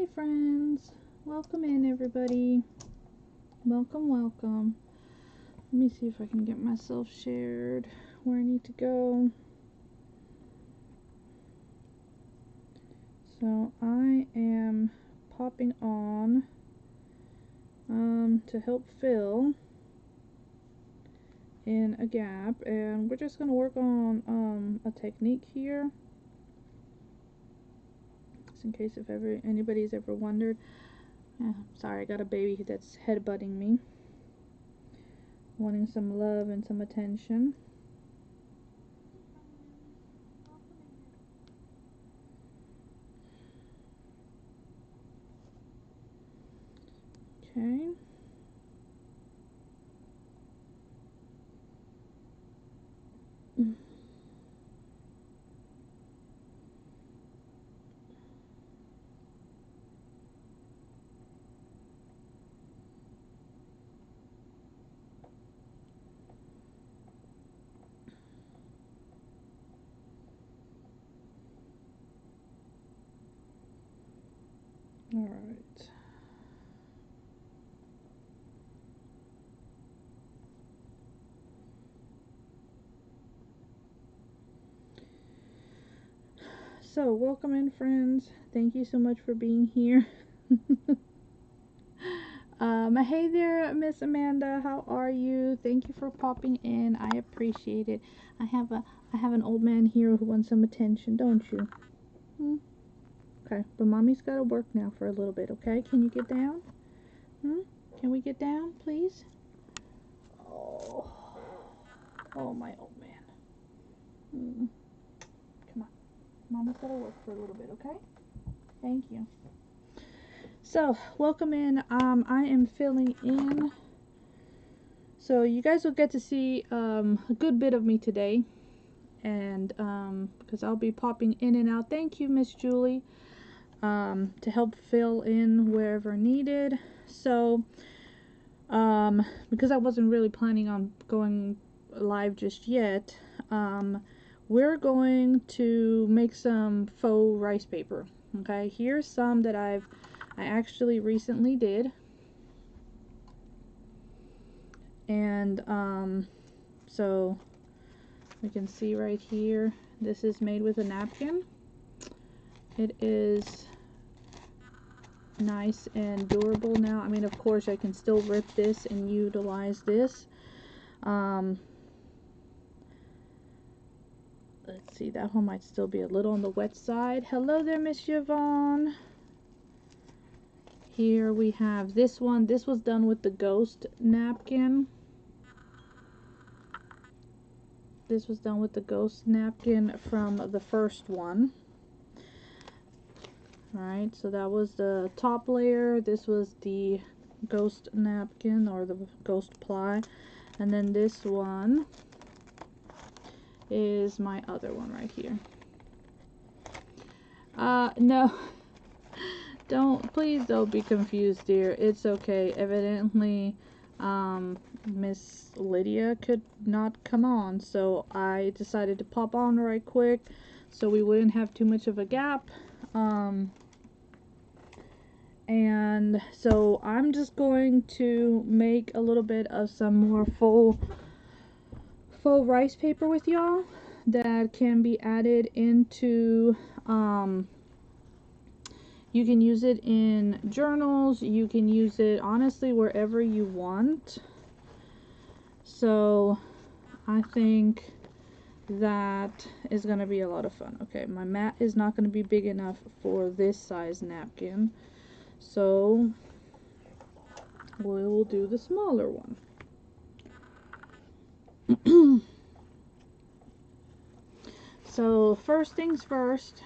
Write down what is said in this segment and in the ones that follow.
Hi friends, welcome in everybody. Welcome, welcome. Let me see if I can get myself shared where I need to go. So I am popping on to help fill in a gap, and we're just going to work on a technique here, just in case if anybody's ever wondered. Sorry, I got a baby that's headbutting me, wanting some love and some attention. Okay. All right. So, welcome in, friends. Thank you so much for being here. Hey there, Miss Amanda. How are you? Thank you for popping in. I appreciate it. I have an old man here who wants some attention, don't you? Okay, but mommy's got to work now for a little bit. Okay, can you get down? Can we get down, please? Oh, my old man. Come on, mommy's got to work for a little bit. Okay. Thank you. So, welcome in. I am filling in. So, you guys will get to see a good bit of me today. And because I'll be popping in and out. Thank you, Miss Julie, to help fill in wherever needed. So, because I wasn't really planning on going live just yet, we're going to make some faux rice paper. Okay, here's some that I actually recently did, and so we can see right here, this is made with a napkin. It is nice and durable now. I mean, of course I can still rip this and utilize this. Let's see, that one might still be a little on the wet side. Hello there, Miss Yvonne. Here we have this one. This was done with the ghost napkin. This was done with the ghost napkin from the first one. Alright, so that was the top layer. This was the ghost napkin, or the ghost ply. And then this one is my other one right here. No. Please don't be confused, dear. It's okay. Evidently, Miss Lydia could not come on, so I decided to pop on right quick so we wouldn't have too much of a gap. And so I'm just going to make a little bit of some more faux rice paper with y'all that can be added into, you can use it in journals, you can use it honestly wherever you want. So I think that is going to be a lot of fun. Okay, my mat is not going to be big enough for this size napkin, so we'll do the smaller one. So first things first.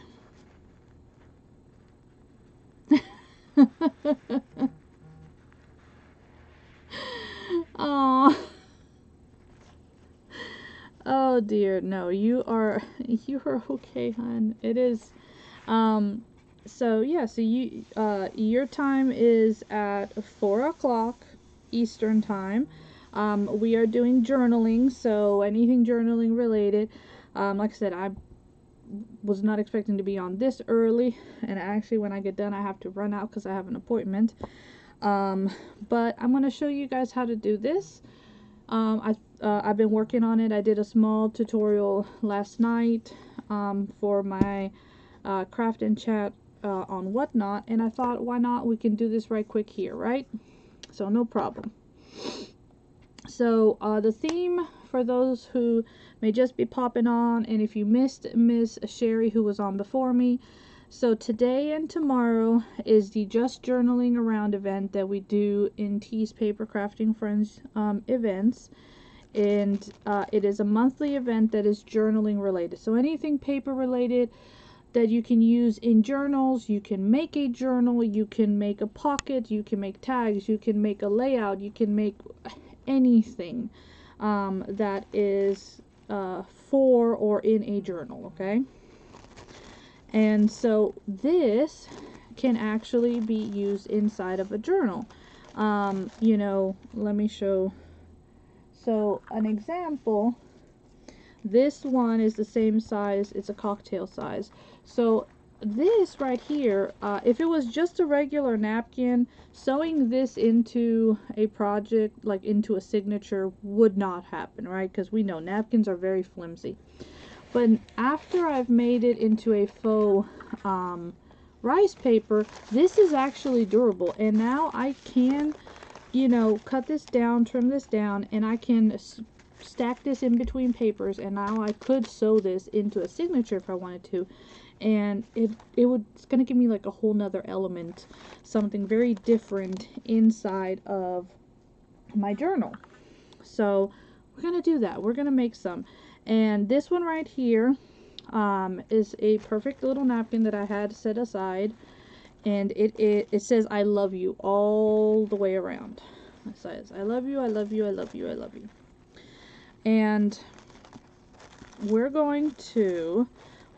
Oh. Oh dear, no, you are okay, hon. It is, so yeah, so your time is at 4 o'clock Eastern time. We are doing journaling, so anything journaling related. Like I said, was not expecting to be on this early, and actually when I get done I have to run out because I have an appointment. But I'm going to show you guys how to do this. I've been working on it. I did a small tutorial last night for my craft and chat on Whatnot, and I thought, why not, we can do this right quick here, right? So no problem. So the theme, for those who may just be popping on, and if you missed Miss Sherry who was on before me, so today and tomorrow is the Just Journaling Around event that we do in T's Paper Crafting Friends events. And it is a monthly event that is journaling related. So anything paper related that you can use in journals, you can make a journal, you can make a pocket, you can make tags, you can make a layout, you can make anything that is for or in a journal, okay? And so this can actually be used inside of a journal. You know, let me show. So an example, this one is the same size, it's a cocktail size. So this right here, if it was just a regular napkin, sewing this into a project, like into a signature, would not happen, right? Because we know napkins are very flimsy. But after I've made it into a faux rice paper, this is actually durable. And now I can, you know, cut this down, trim this down, and I can stack this in between papers, and now I could sew this into a signature if I wanted to. And it's gonna give me like a whole nother element, something very different inside of my journal. So we're gonna do that. We're gonna make some. And this one right here is a perfect little napkin that I had set aside, and it says I love you all the way around. It says I love you, I love you, I love you, I love you. And we're going to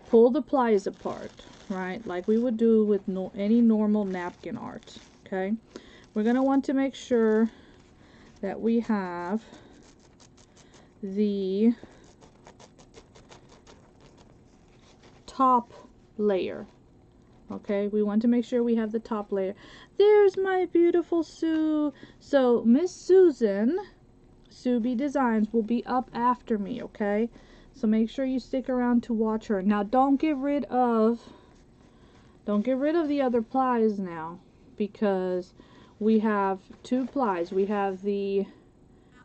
pull the plies apart, right, like we would do with any normal napkin art. Okay, we're going to want to make sure that we have the top layer. Okay, we want to make sure we have the top layer. There's my beautiful Sue. So Miss Susan, Subi Designs, will be up after me, okay? So make sure you stick around to watch her. Now don't get rid of the other plies now, because we have two plies. We have the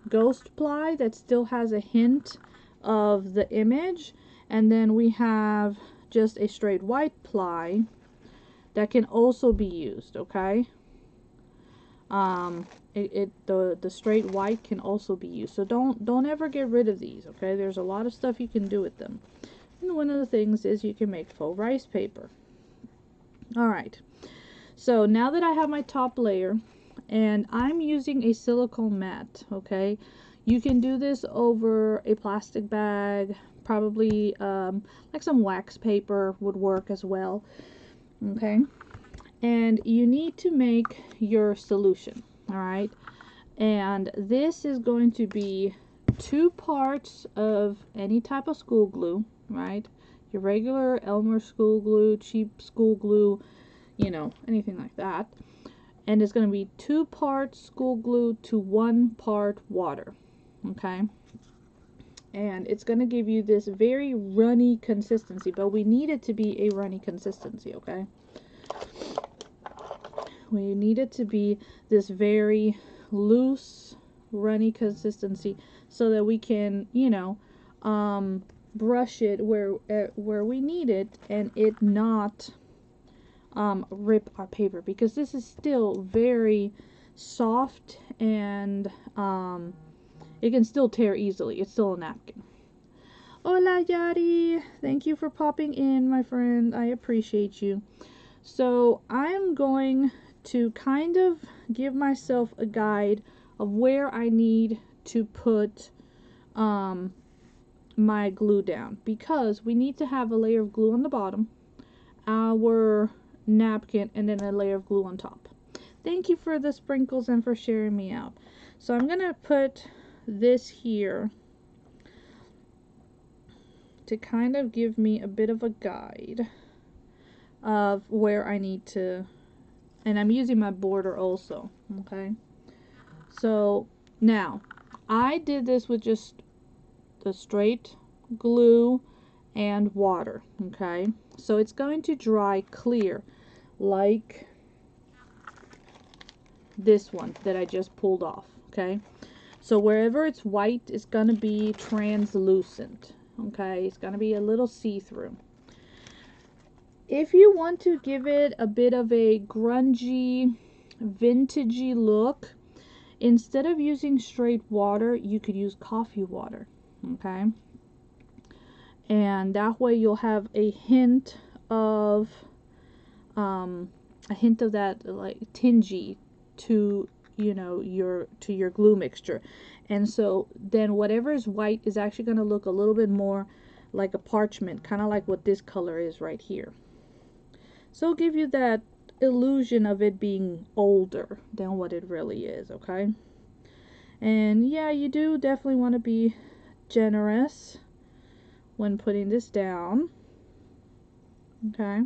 ghost ply that still has a hint of the image, and then we have just a straight white ply that can also be used, okay? The straight white can also be used. So don't ever get rid of these, okay? There's a lot of stuff you can do with them. And one of the things is you can make faux rice paper. Alright, so now that I have my top layer, and I'm using a silicone mat, okay? You can do this over a plastic bag, probably like some wax paper would work as well, okay? And you need to make your solution, alright? And this is going to be 2 parts of any type of school glue, right? Your regular Elmer school glue, cheap school glue, you know, anything like that. And it's going to be 2 parts school glue to 1 part water, okay? And it's going to give you this very runny consistency, but we need it to be a runny consistency, okay? We need it to be this very loose, runny consistency so that we can, you know, brush it where we need it, and it not rip our paper, because this is still very soft, and it can still tear easily. It's still a napkin. Hola Yari, thank you for popping in, my friend. I appreciate you. So I'm going to kind of give myself a guide of where I need to put my glue down, because we need to have a layer of glue on the bottom, our napkin, and then a layer of glue on top. Thank you for the sprinkles and for sharing me out. So I'm gonna put this here to kind of give me a bit of a guide of where I need to, and I'm using my border also, okay? So now, I did this with just the straight glue and water, okay? So it's going to dry clear, like this one that I just pulled off, okay? So wherever it's white, it's going to be translucent, okay? It's going to be a little see-through. If you want to give it a bit of a grungy, vintagey look, instead of using straight water, you could use coffee water, okay? And that way you'll have a hint of that like tingy to, you know, your glue mixture. And so then whatever is white is actually going to look a little bit more like a parchment, kind of like what this color is right here. So it'll give you that illusion of it being older than what it really is, okay? And yeah, you do definitely want to be generous when putting this down, okay?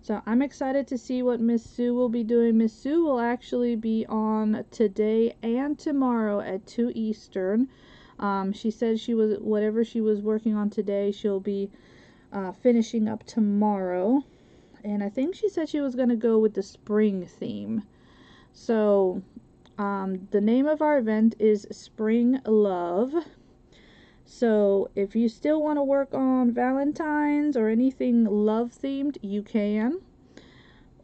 So I'm excited to see what Miss Sue will be doing. Miss Sue will actually be on today and tomorrow at 2 Eastern. She said whatever she was working on today, she'll be finishing up tomorrow. And I think she said she was going to go with the spring theme. So the name of our event is Spring Love. So if you still want to work on Valentine's or anything love themed, you can.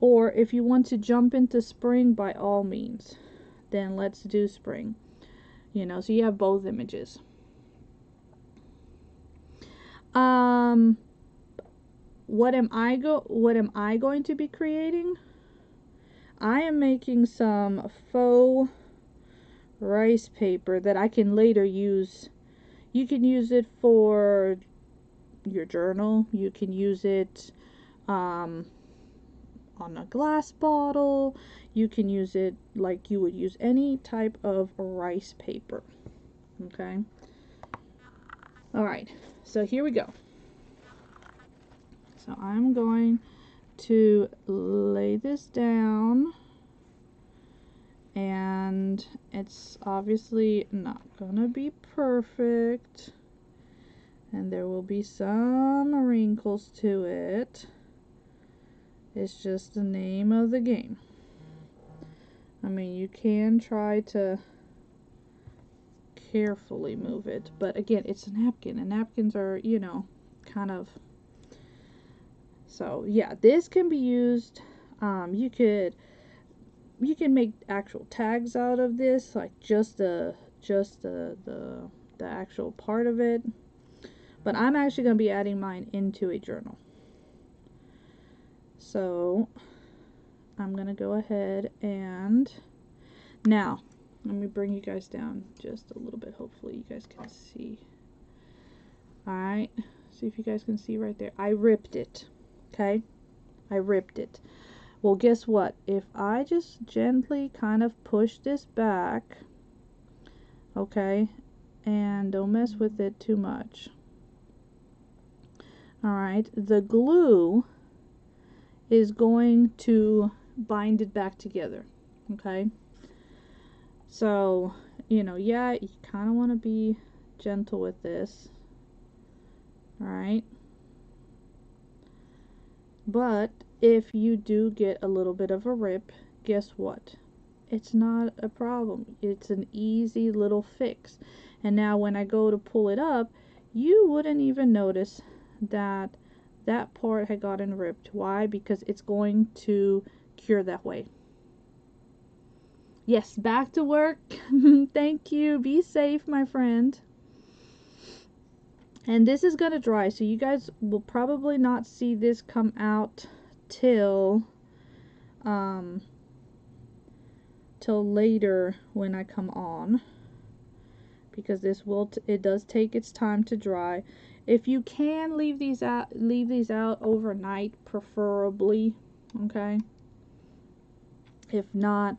Or if you want to jump into spring, by all means, then let's do spring. You know, so you have both images. What am I going to be creating? I am making some faux rice paper that I can later use. You can use it for your journal. You can use it on a glass bottle. You can use it like you would use any type of rice paper. Okay. Alright, so here we go. So I'm going to lay this down, and it's obviously not gonna be perfect, and there will be some wrinkles to it. It's just the name of the game. I mean, you can try to carefully move it, but again, it's a napkin, and napkins are, you know, kind of. So yeah, this can be used. You can make actual tags out of this, like just the actual part of it. But I'm actually going to be adding mine into a journal. So I'm going to go ahead and now let me bring you guys down just a little bit. Hopefully you guys can see. Alright, see if you guys can see right there. I ripped it. Okay, I ripped it. Well, guess what? If I just gently kind of push this back, okay, and don't mess with it too much. Alright, the glue is going to bind it back together, okay? So, you know, yeah, you kind of want to be gentle with this, alright? But if you do get a little bit of a rip, guess what? It's not a problem. It's an easy little fix. And now when I go to pull it up, you wouldn't even notice that that part had gotten ripped. Why? Because it's going to cure that way. Yes, back to work. Thank you. Be safe, my friend. And this is going to dry, so you guys will probably not see this come out till later when I come on, because this will it does take its time to dry. If you can leave these out overnight, preferably, okay? If not,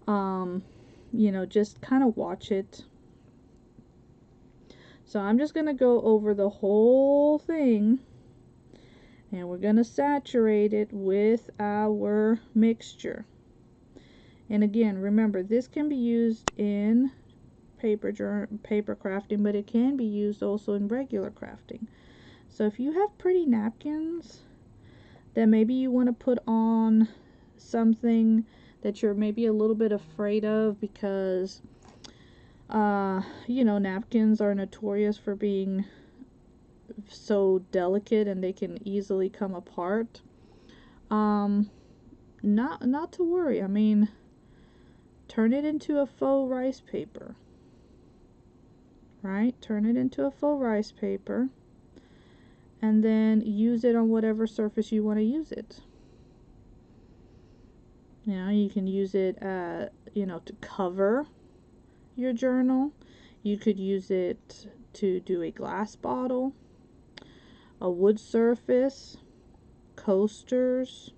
you know, just kind of watch it So I'm just going to go over the whole thing, and we're going to saturate it with our mixture. And again, remember, this can be used in paper crafting, but it can be used also in regular crafting. So if you have pretty napkins that maybe you want to put on something that you're maybe a little bit afraid of, because you know, napkins are notorious for being so delicate and they can easily come apart. Not to worry. I mean, turn it into a faux rice paper, right? Turn it into a faux rice paper, and then use it on whatever surface you want to use it. You know, you can use it, you know, to cover your journal. You could use it to do a glass bottle, a wood surface, coasters,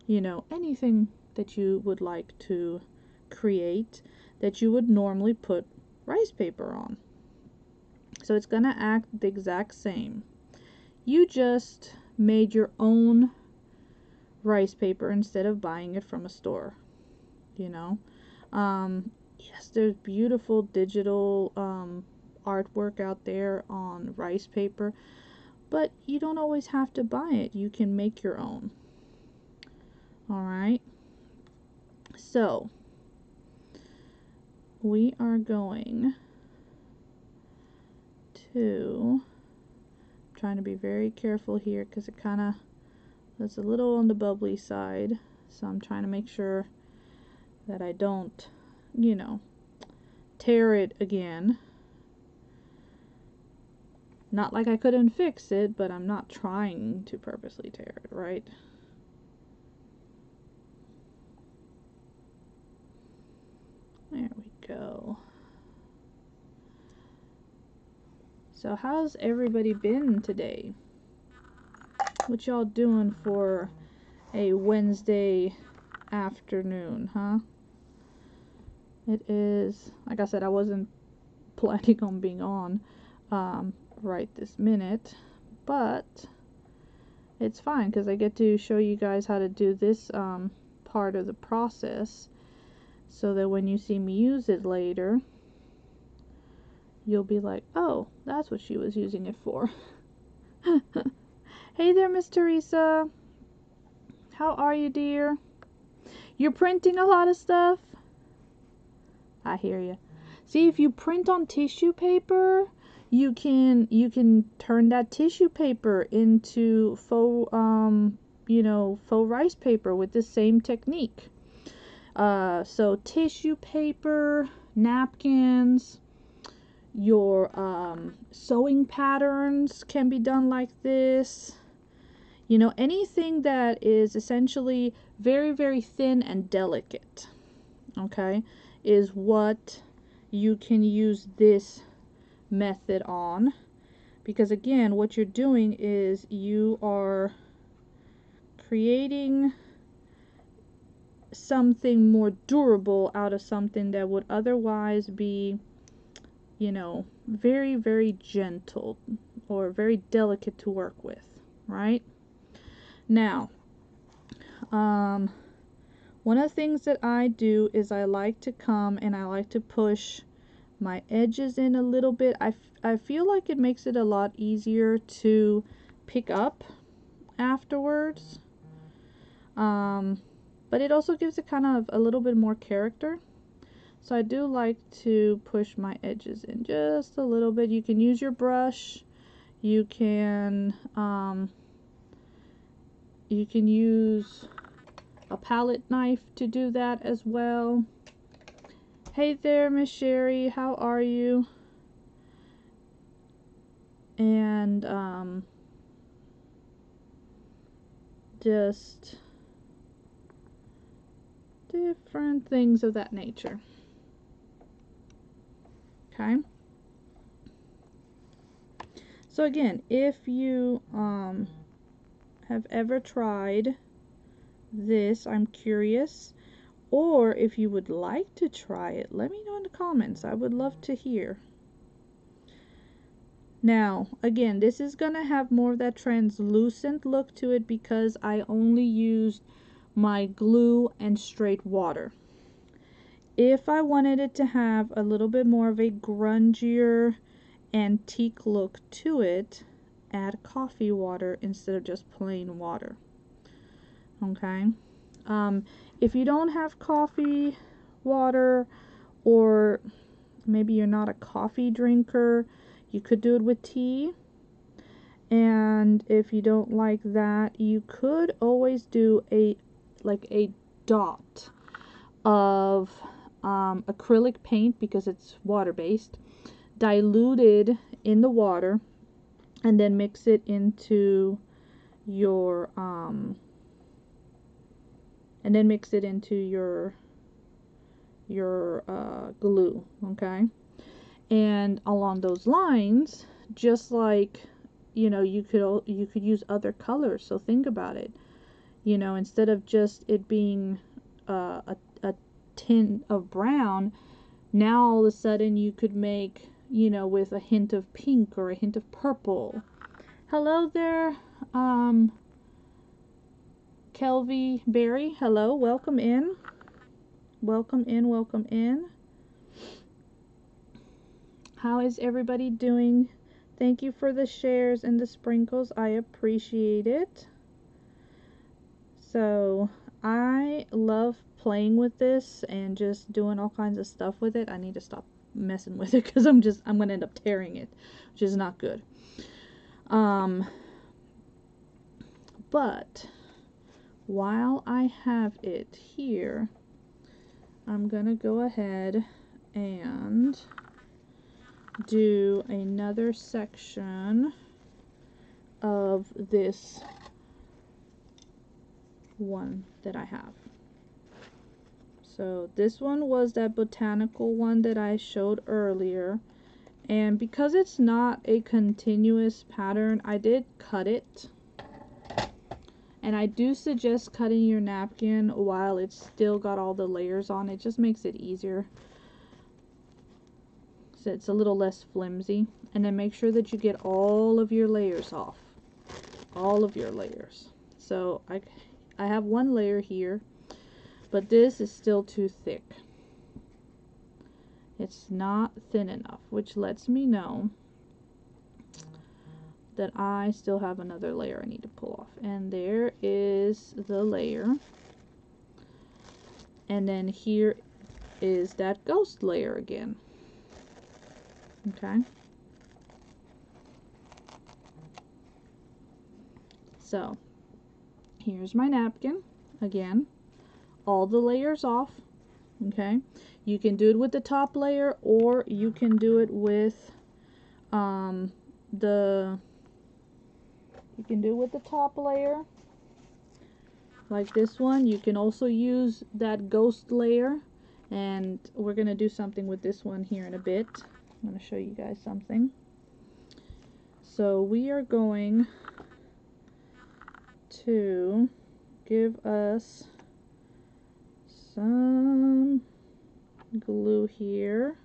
you know, anything that you would like to create that you would normally put rice paper on. So it's going to act the exact same. You just made your own rice paper instead of buying it from a store, you know. Yes, there's beautiful digital artwork out there on rice paper, but you don't always have to buy it. You can make your own. Alright, so we are going to, I'm trying to be very careful here because it kind of, that's a little on the bubbly side, so I'm trying to make sure that I don't, you know, tear it again. Not like I couldn't fix it, but I'm not trying to purposely tear it, right? There we go. So how's everybody been today? What y'all doing for a Wednesday afternoon, huh? It is, like I said, I wasn't planning on being on right this minute, but it's fine because I get to show you guys how to do this part of the process, so that when you see me use it later, you'll be like, oh, that's what she was using it for. Hey there, Miss Teresa. How are you, dear? You're printing a lot of stuff? I hear you. See, if you print on tissue paper, you can turn that tissue paper into faux you know, faux rice paper with the same technique. So tissue paper, napkins, your sewing patterns can be done like this. You know, anything that is essentially very, very thin and delicate, okay, is what you can use this method on. Because again, what you're doing is you are creating something more durable out of something that would otherwise be, you know, very, very gentle or very delicate to work with, right? Now, one of the things that I do is I like to come and I like to push my edges in a little bit. I feel like it makes it a lot easier to pick up afterwards. But it also gives it kind of a little bit more character. So I do like to push my edges in just a little bit. You can use your brush. You can use a palette knife to do that as well. Hey there, Miss Sherry, how are you? And just different things of that nature. Okay. So again, if you have ever tried this, I'm curious, or if you would like to try it, let me know in the comments. I would love to hear. Now, again, this is going to have more of that translucent look to it because I only used my glue and straight water. If I wanted it to have a little bit more of a grungier, antique look to it, add coffee water instead of just plain water. Okay? If you don't have coffee water, or maybe you're not a coffee drinker, you could do it with tea. And if you don't like that, you could always do a dot of acrylic paint, because it's water-based, diluted in the water, and then mix it into your glue. Okay? And along those lines, just like, you know, you could use other colors. So think about it. You know, instead of just it being a tint of brown, now all of a sudden you could make, you know, with a hint of pink or a hint of purple. Hello there, Kelvy Berry. Hello, welcome in. Welcome in, welcome in. How is everybody doing? Thank you for the shares and the sprinkles. I appreciate it. So, I love playing with this and just doing all kinds of stuff with it. I need to stop messing with it because I'm going to end up tearing it, which is not good. But while I have it here, I'm going to go ahead and do another section of this one that I have. So this one was that botanical one that I showed earlier, and because it's not a continuous pattern, I did cut it. And I do suggest cutting your napkin while it's still got all the layers on. It just makes it easier. So it's a little less flimsy. And then make sure that you get all of your layers off. All of your layers. So I have one layer here, but this is still too thick. It's not thin enough, which lets me know that I still have another layer I need to pull off. And there is the layer. And then here is that ghost layer again. Okay. So, here's my napkin. Again, all the layers off. Okay. You can do it with the top layer, or you can do it with you can do it with the top layer, like this one. You can also use that ghost layer, and we're going to do something with this one here in a bit. I'm going to show you guys something. So we are going to give us some glue here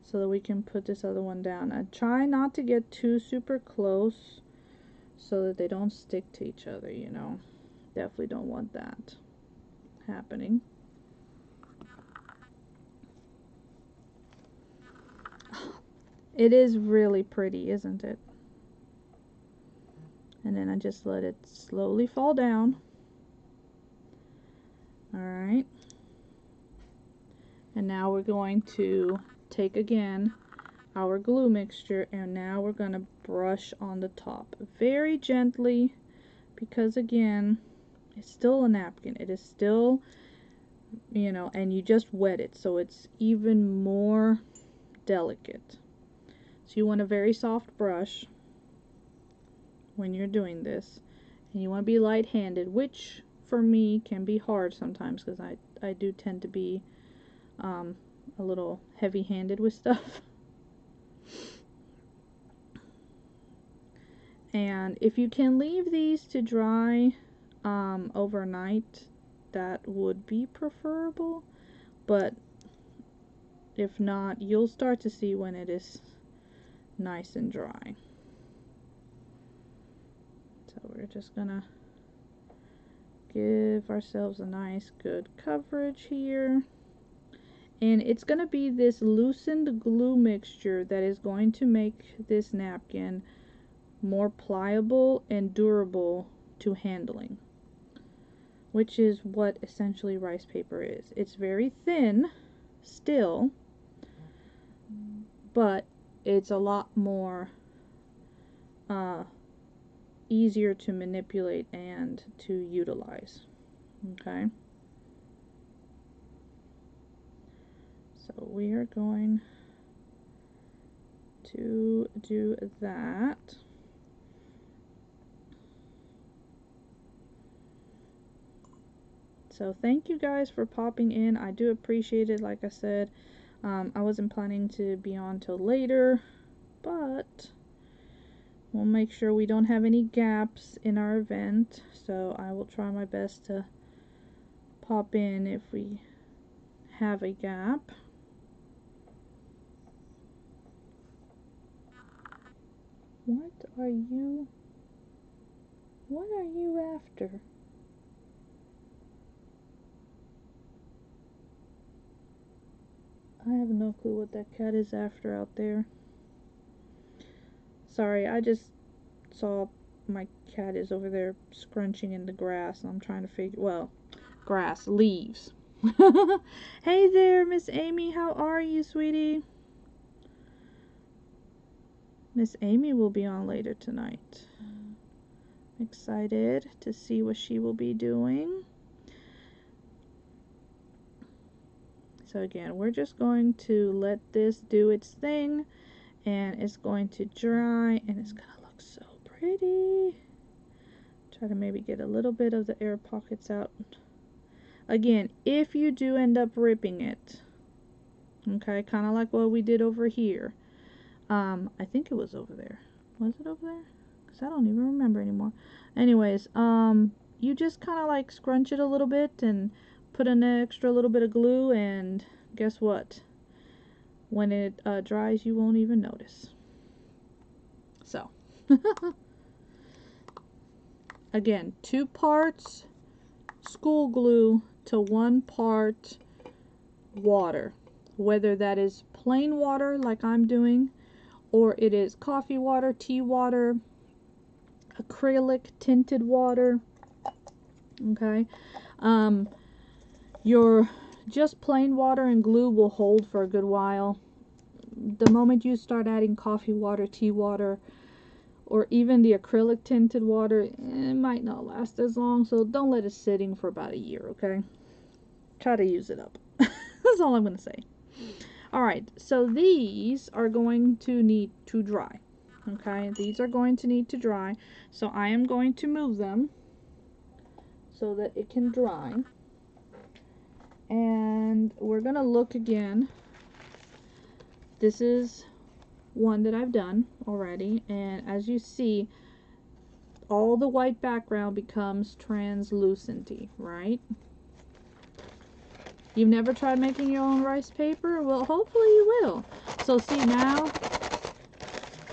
so that we can put this other one down. I try not to get too super close so that they don't stick to each other, you know. Definitely don't want that happening. It is really pretty, isn't it? And then I just let it slowly fall down. Alright. And now we're going to take again our glue mixture, and now we're going to brush on the top very gently, because again, it's still a napkin. It is still, you know, and you just wet it, so it's even more delicate. So you want a very soft brush when you're doing this, and you want to be light-handed, which for me can be hard sometimes because I do tend to be a little heavy-handed with stuff. And if you can leave these to dry overnight, that would be preferable, but If not, you'll start to see when it is nice and dry. So we're just gonna give ourselves a nice good coverage here. And it's going to be this loosened glue mixture that is going to make this napkin more pliable and durable to handling, which is what essentially rice paper is. It's very thin still, but it's a lot more easier to manipulate and to utilize. Okay. So we are going to do that. So thank you guys for popping in. I do appreciate it. Like I said, I wasn't planning to be on till later, but we'll make sure we don't have any gaps in our event. So I will try my best to pop in if we have a gap. What are you after? I have no clue what that cat is after out there. Sorry, I just saw my cat is over there scrunching in the grass, and I'm trying to figure, well, grass, leaves. Hey there, Miss Amy, how are you, sweetie? Miss Amy will be on later tonight. Excited to see what she will be doing. So again, we're just going to let this do its thing, and it's going to dry, and it's gonna look so pretty. Try to maybe get a little bit of the air pockets out. Again, if you do end up ripping it, okay, kind of like what we did over here. I think it was over there. Was it over there? Because I don't even remember anymore. Anyways, you just kind of like scrunch it a little bit and put an extra little bit of glue, and guess what? When it dries, you won't even notice. So, again, 2 parts school glue to 1 part water. Whether that is plain water like I'm doing, or it is coffee water, tea water, acrylic tinted water. Okay. Your just plain water and glue will hold for a good while. The moment you start adding coffee water, tea water, or even the acrylic tinted water, it might not last as long, so don't let it sitting for about a year, okay? Try to use it up. That's all I'm going to say. Alright, so these are going to need to dry. Okay, these are going to need to dry, so I am going to move them so that it can dry. And we're going to look again. This is one that I've done already, and as you see, all the white background becomes translucenty, right? You've never tried making your own rice paper? Well, hopefully you will. So see now,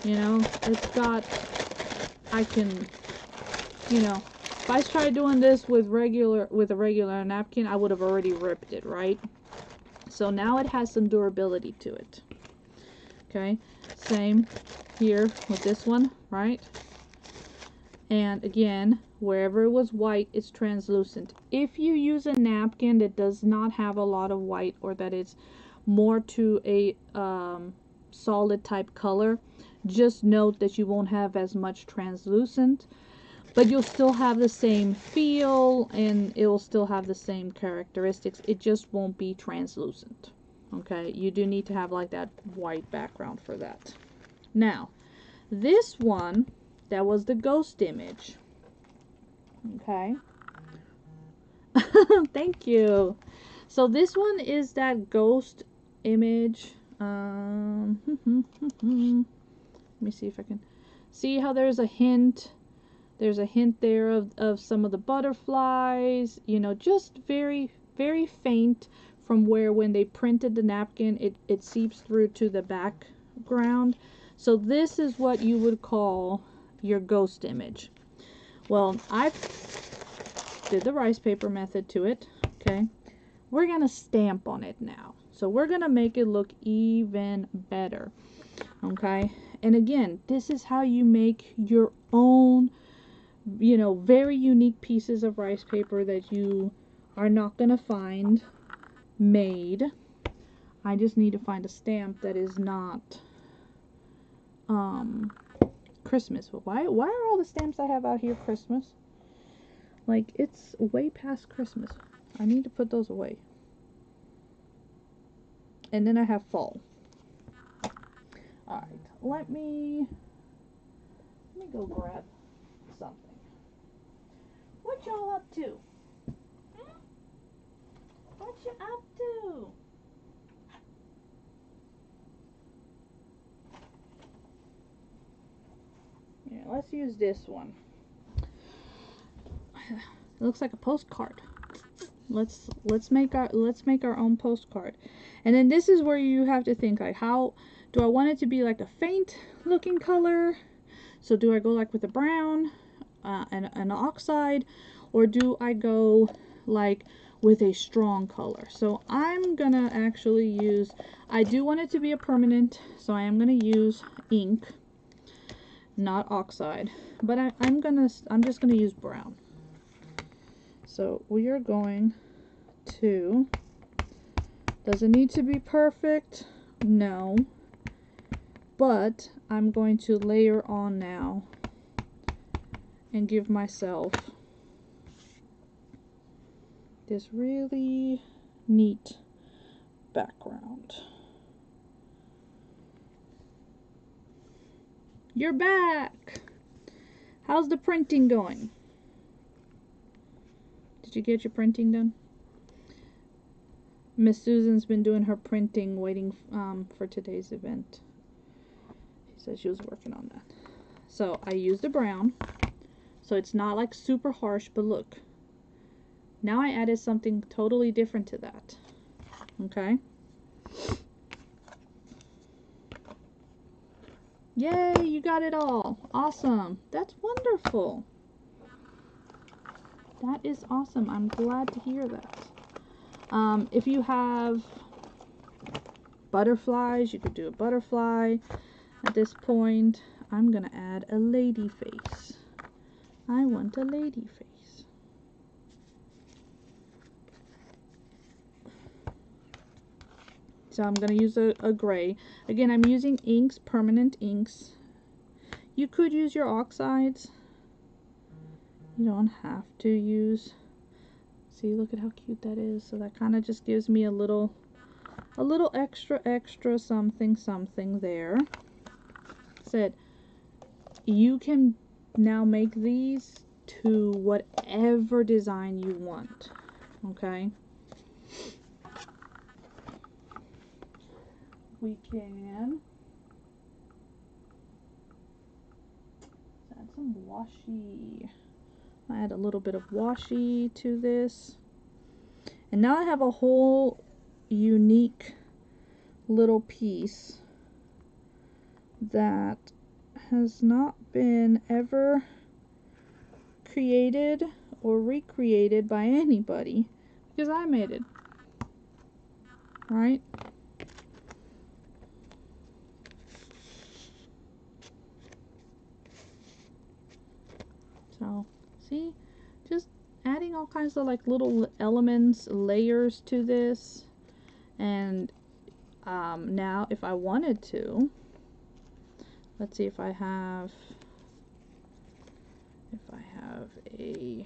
you know, it's got, I can, you know, if I tried doing this with a regular napkin, I would have already ripped it, right? So now it has some durability to it. Okay, same here with this one, right? And again, wherever it was white, it's translucent. If you use a napkin that does not have a lot of white, or that it's more to a solid type color, just note that you won't have as much translucent, but you'll still have the same feel and it will still have the same characteristics. It just won't be translucent. Okay, you do need to have like that white background for that. Now, this one, that was the ghost image. Okay. Thank you. So this one is that ghost image. Let me see if I can see how there's a hint. There's a hint there of some of the butterflies, you know, just very, very faint from where when they printed the napkin, it seeps through to the background. So this is what you would call your ghost image. Well, I did the rice paper method to it, okay? We're going to stamp on it now. So we're going to make it look even better, okay? And again, this is how you make your own, you know, very unique pieces of rice paper that you are not going to find made. I just need to find a stamp that is not Christmas. Why are all the stamps I have out here Christmas? Like, it's way past Christmas. I need to put those away. And then I have fall. Alright, let me go grab something. What y'all up to? Hmm? What you up to? Yeah, let's use this one. It looks like a postcard. Let's make our own postcard. And then this is where you have to think, like, how do I want it to be like a faint looking color? So do I go like with a brown and an oxide, or do I go like with a strong color? So I'm gonna actually use, I do want it to be a permanent, so I am gonna use ink, not oxide, but I'm just gonna use brown. So we are going to, does it need to be perfect? No, but I'm going to layer on now and give myself this really neat background. You're back! How's the printing going? Did you get your printing done? Miss Susan's been doing her printing, waiting for today's event. She said she was working on that. So I used a brown, so it's not like super harsh, but look. Now I added something totally different to that. Okay? Yay, you got it all. Awesome. That's wonderful. That is awesome. I'm glad to hear that. If you have butterflies, you could do a butterfly. At this point, I'm gonna add a lady face. I want a lady face. So I'm gonna use a gray. Again, I'm using inks, permanent inks. You could use your oxides. You don't have to use. See, look at how cute that is. So that kind of just gives me a little extra something there. Said you can now make these to whatever design you want. Okay? We can add some washi. I add a little bit of washi to this. And now I have a whole unique little piece that has not been ever created or recreated by anybody, because I made it. Right? So, see? Just adding all kinds of like little elements, layers to this. And now if I wanted to, let's see if I have a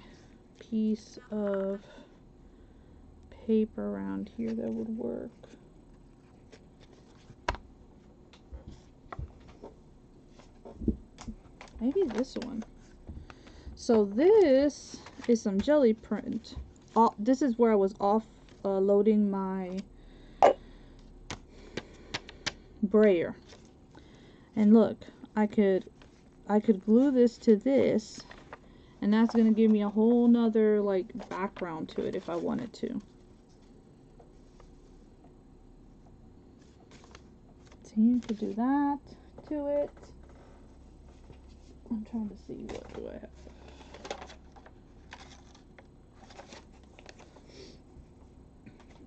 piece of paper around here that would work. Maybe this one. So this is some jelly print. This is where I was loading my brayer. And look, I could glue this to this, and that's gonna give me a whole nother like background to it if I wanted to. see, you could do that to it. I'm trying to see, what do I have?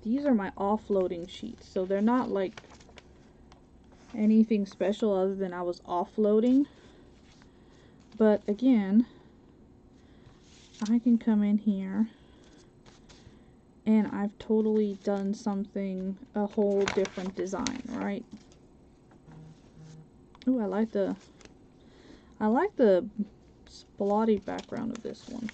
These are my offloading sheets, so they're not like anything special other than I was offloading. But again, I can come in here and I've totally done something, a whole different design, right? Ooh, I like the splotty background of this one.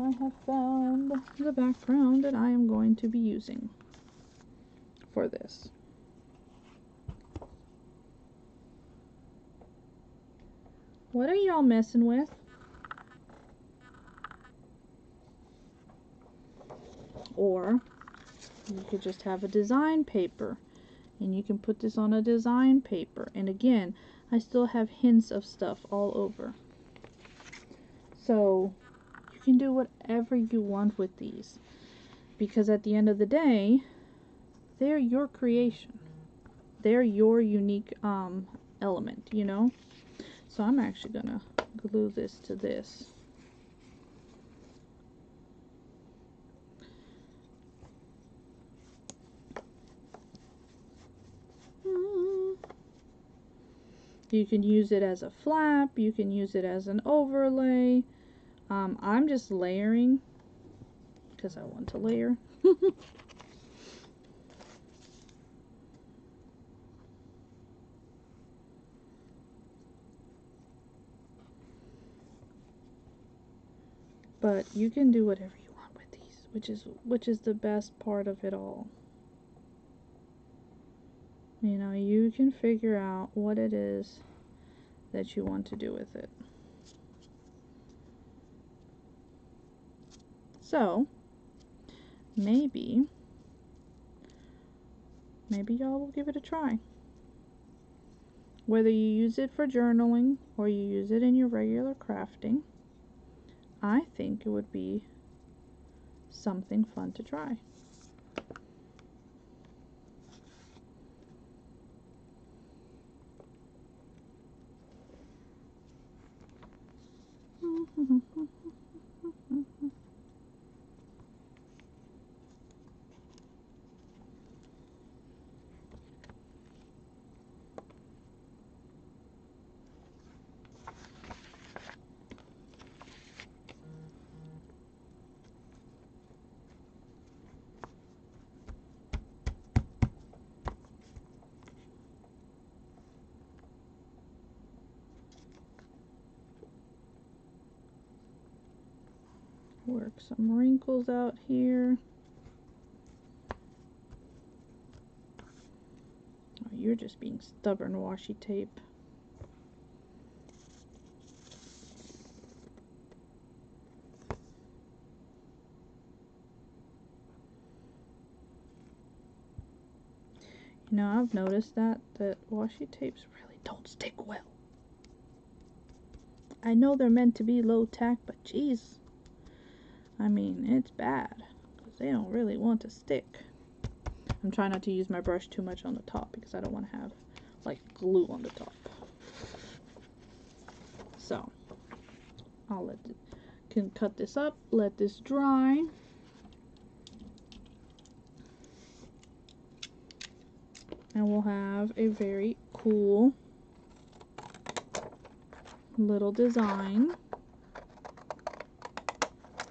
I have found the background that I am going to be using for this. What are y'all messing with? Or you could just have a design paper and you can put this on a design paper. And again, I still have hints of stuff all over. So you can do whatever you want with these, because at the end of the day, they're your creation. They're your unique element, you know? So I'm actually gonna glue this to this. You can use it as a flap, you can use it as an overlay. I'm just layering because I want to layer. But you can do whatever you want with these, which is the best part of it all. You know, you can figure out what it is that you want to do with it. So, maybe y'all will give it a try. Whether you use it for journaling or you use it in your regular crafting, I think it would be something fun to try. Work some wrinkles out here. Oh, you're just being stubborn, washi tape. You know, I've noticed that washi tapes really don't stick well. I know they're meant to be low tack, but geez, I mean, it's bad because they don't really want to stick. I'm trying not to use my brush too much on the top because I don't want to have like glue on the top. So I'll can cut this up, let this dry. And we'll have a very cool little design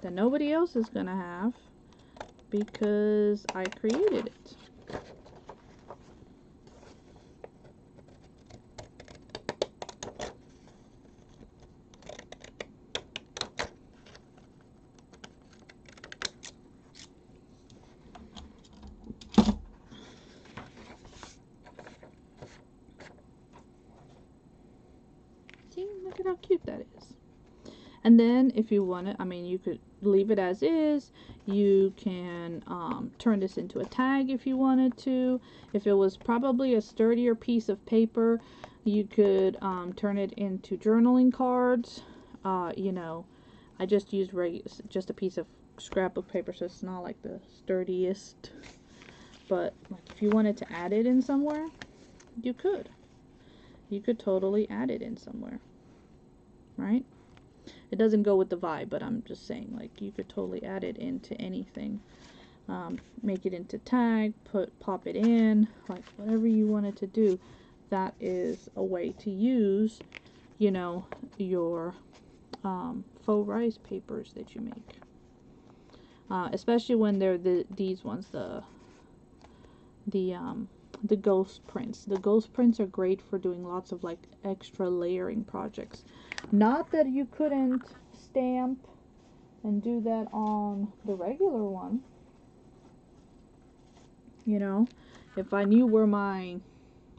that nobody else is gonna have because I created it. See, look at how cute that is. And then if you want it, I mean, you could leave it as is. You can turn this into a tag if you wanted to. If it was probably a sturdier piece of paper, you could turn it into journaling cards. You know, I just used just a piece of scrapbook paper, so it's not like the sturdiest. But like if you wanted to add it in somewhere, you could. You could totally add it in somewhere, right? It doesn't go with the vibe, but I'm just saying, like, you could totally add it into anything. Make it into tag, pop it in, like whatever you wanted to do. That is a way to use, you know, your faux rice papers that you make. Especially when they're these ones, the ghost prints. The ghost prints are great for doing lots of like extra layering projects. Not that you couldn't stamp and do that on the regular one. You know, if I knew where my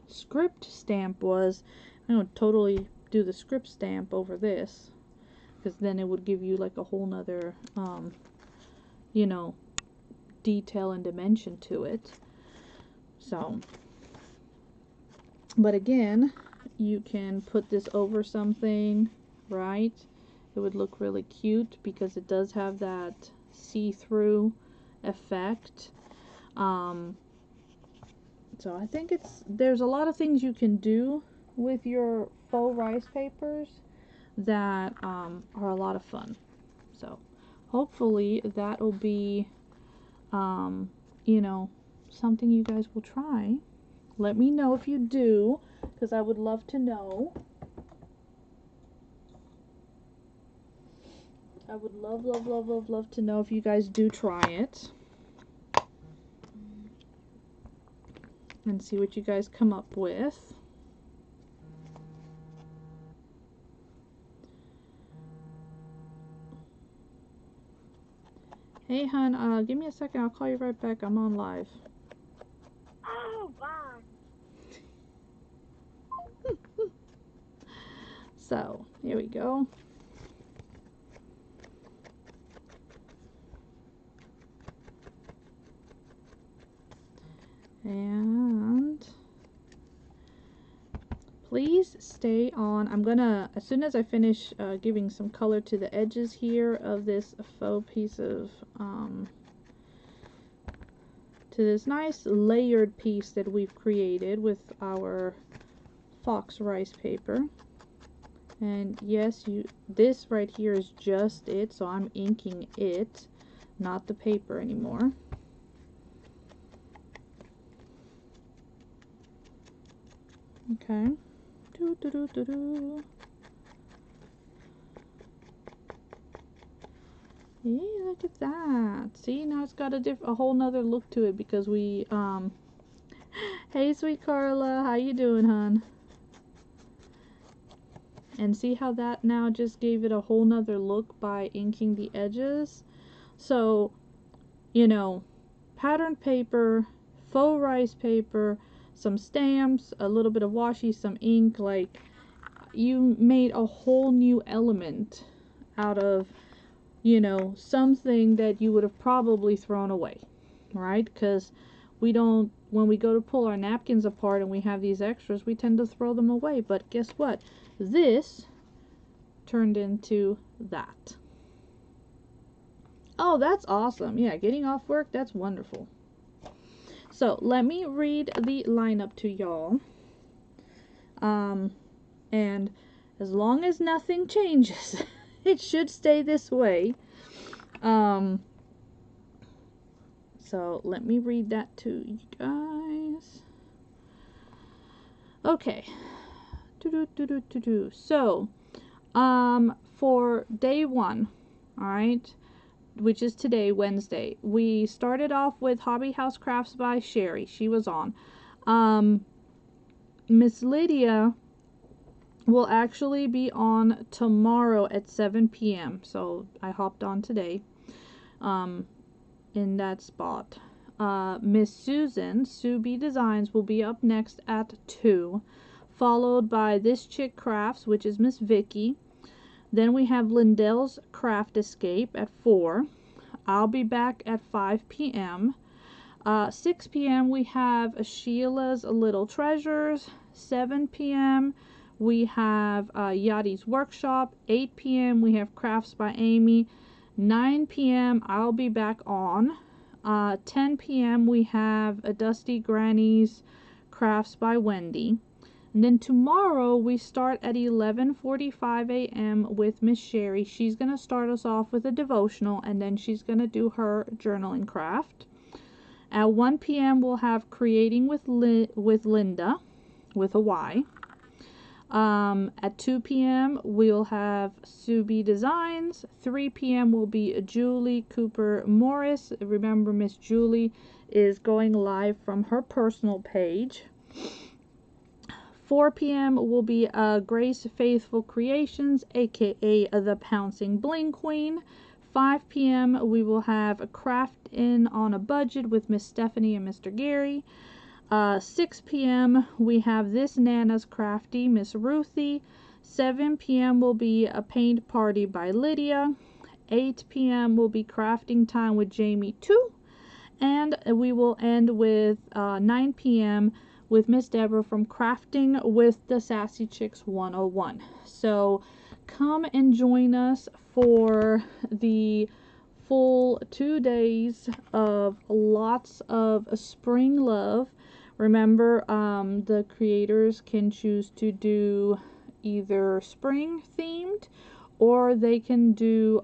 script stamp was, I would totally do the script stamp over this, because then it would give you like a whole nother you know, detail and dimension to it. So, but again, you can put this over something, right? It would look really cute because it does have that see-through effect. So I think there's a lot of things you can do with your faux rice papers that are a lot of fun. So hopefully that'll be you know, something you guys will try. Let me know if you do, because I would love to know. I would love, love, love, love, love to know if you guys do try it. And see what you guys come up with. Hey, hon, give me a second. I'll call you right back. I'm on live. Oh, wow. So, here we go. And please stay on. I'm gonna, as soon as I finish giving some color to the edges here of this faux piece of, to this nice layered piece that we've created with our fox rice paper. And yes, this right here is just it, so I'm inking it, not the paper anymore. Okay. Doo, doo, doo, doo, doo. Yeah, look at that. See, now it's got a whole nother look to it because we hey, sweet Carla, how you doing, hon? And see how that now just gave it a whole nother look by inking the edges. So, you know, patterned paper, faux rice paper, some stamps, a little bit of washi, some ink, like you made a whole new element out of, you know, something that you would have probably thrown away, right? Because we don't, when we go to pull our napkins apart and we have these extras, we tend to throw them away. But guess what? This turned into that. Oh, that's awesome. Yeah, getting off work, that's wonderful. So let me read the lineup to y'all. And as long as nothing changes, it should stay this way. So let me read that to you guys. Okay. So, for day 1, all right, which is today, Wednesday, we started off with Hobby House Crafts by Sherry. She was on. Miss Lydia will actually be on tomorrow at 7 p.m. So I hopped on today in that spot. Miss Susan, Subi Designs, will be up next at 2, followed by This Chick Crafts, which is Miss Vicky. Then we have Lindell's Craft Escape at 4. I'll be back at 5 p.m. 6 p.m. we have Sheila's Little Treasures. 7 p.m. we have Yachty's Workshop. 8 p.m. we have Crafts by Amy. 9 p.m. I'll be back on. 10 p.m. we have a Dusty Granny's Crafts by Wendy. And then tomorrow we start at 11:45 a.m. with Miss Sherry. She's going to start us off with a devotional, and then she's going to do her journaling craft. At 1 p.m. we'll have Creating with Linda, with a Y. At 2 p.m. we'll have Subi Designs. 3 p.m. will be Julie Cooper Morris. Remember, Miss Julie is going live from her personal page. 4 p.m. will be Grace Faithful Creations, aka the Pouncing Bling Queen. 5 p.m. we will have a Craft In on a Budget with Miss Stephanie and Mr. Gary. 6 p.m. we have This Nana's Crafty, Miss Ruthie. 7 p.m. will be a Paint Party by Lydia. 8 p.m. will be Crafting Time with Jamie 2. And we will end with 9 p.m. with Miss Deborah from Crafting with the Sassy Chicks 101. So come and join us for the full 2 days of lots of spring love. Remember, the creators can choose to do either spring themed, or they can do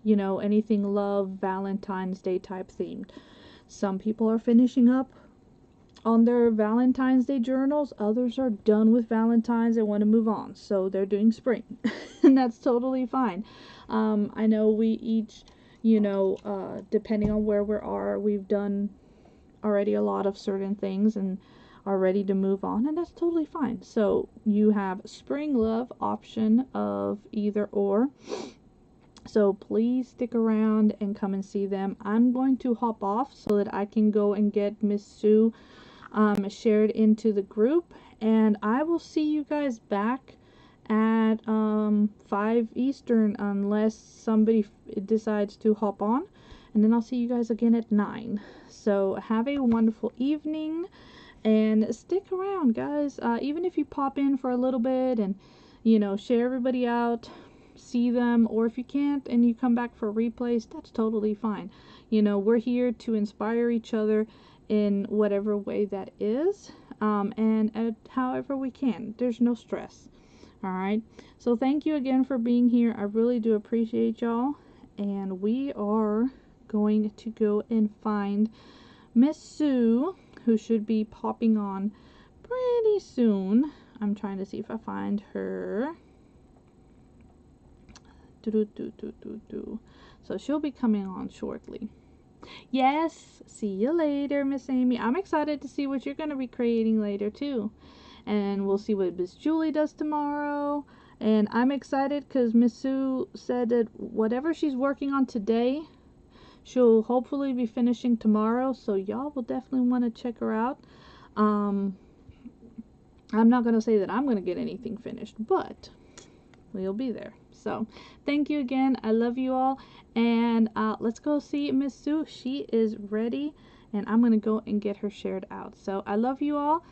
anything love, Valentine's Day type themed. Some people are finishing up on their Valentine's Day journals. Others are done with Valentine's and want to move on, so they're doing spring. And that's totally fine. I know we each, depending on where we are, we've done already a lot of certain things and are ready to move on, and that's totally fine. So you have spring love option of either or. So please stick around and come and see them. I'm going to hop off so that I can go and get Miss Sue shared into the group, and I will see you guys back at 5 Eastern unless somebody decides to hop on, and then I'll see you guys again at 9. So have a wonderful evening and stick around, guys. Even if you pop in for a little bit and share everybody out, see them, or if you can't and you come back for replays, that's totally fine. We're here to inspire each other in whatever way that is, and however we can. There's no stress. Alright, so thank you again for being here. I really do appreciate y'all, and we are going to go and find Miss Sue, who should be popping on pretty soon. I'm trying to see if I find her. So she'll be coming on shortly. Yes, see you later, Miss Amy. I'm excited to see what you're going to be creating later too. And we'll see what Miss Julie does tomorrow. And I'm excited because Miss Sue said that whatever she's working on today, she'll hopefully be finishing tomorrow. So y'all will definitely want to check her out. I'm not going to say that I'm going to get anything finished, but we'll be there. So thank you again. I love you all. And let's go see Miss Sue. She is ready, and I'm going to go and get her shared out. So I love you all.